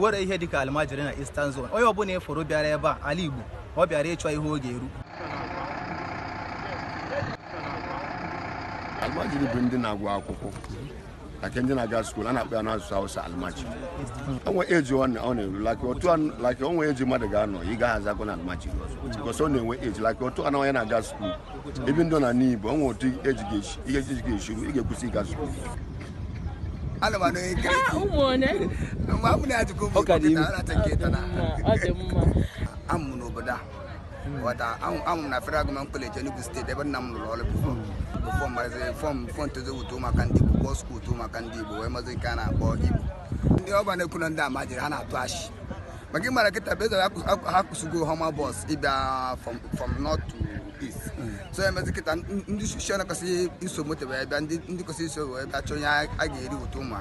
enwere ihe dịka Almajiri na Eastern Zone onye ọbụla ịfụrụ bịara ebe a ala Igbo ọ bịara ịchọ ihe oge eru Almajiri bụ ndị na-agụ akwụkwọ like ndị na-aga school a na-akpọ ya n'asụsụ Hausa Almajiri onwe eji ọ na-eru like onwe eji mmadụ ga-anọ ị gaghị azakọ na Almajiri because ọ na-enwe eji like otu anọ ya na-aga school ebe ndị na n'Igbo onwe otu eji ga-eshiru ị ga-ekwusi ịga school amụ n'obodo a amụ na Federal Government College Enugu State ebe nna m lụrụ ọrụ before mazi fọm ntozu wuto maka ndị Igbo bọs skuul to maka ndị Igbo wee mazi nke a na-akpọ Igbo ndị ọba na-ekwu ndị Almajiri ha na-atụ achị maka ịmara kịta bụ eze ha kwụsịgo homa bọs ịbịa from north to east so emezi kịta ndị shishọ na-akwesịghị iso moto wee bịa ndị kwesịrị iso wee bịa chọọ onye a ga-eri wuto ma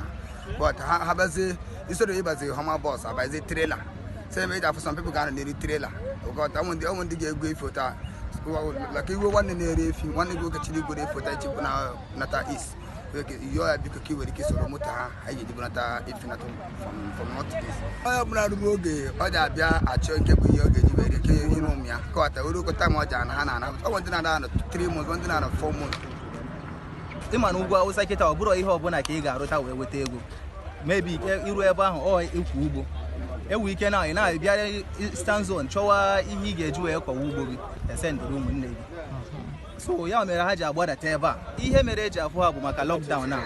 but ha bazie isoro ịbazi homa bọs abazie trela so eme eji afụ some people ga-anọ n'eri trela ụmụ ndị ga-egwu efi ụta like iwe nwanne na-ere efi nwanne gị okechiri igwere efi ụta ichekwu na nata east yọọ ya biko ka i were ike soro moto ha anyị ga-eji bunata efi nata from north east onye ọbụla ruru oge ọ ji abịa achọ nke bụ ihe ọ ga-eji were ike ịrụ ụmụ ya kọwata were okota ma ọ ji ana ha na-ana ọ bụ ndị na-ana 3 months ndị na-ana 4 months ịma na ugwu Awụsa kịta ọ bụrụ ihe ọbụla ka ị ga-arụta wee weta ego mebi iru ebe ahụ ọ ịkwụ ugbo ewu ike na ị na-abịara Eastern Zone chọwa ihe ị ga-eji wee kọwa ugbo gị esendịrị ụmụnne gị so ya mere ha ji agbadata ebe a ihe mere eji afụ ha bụ maka lockdown a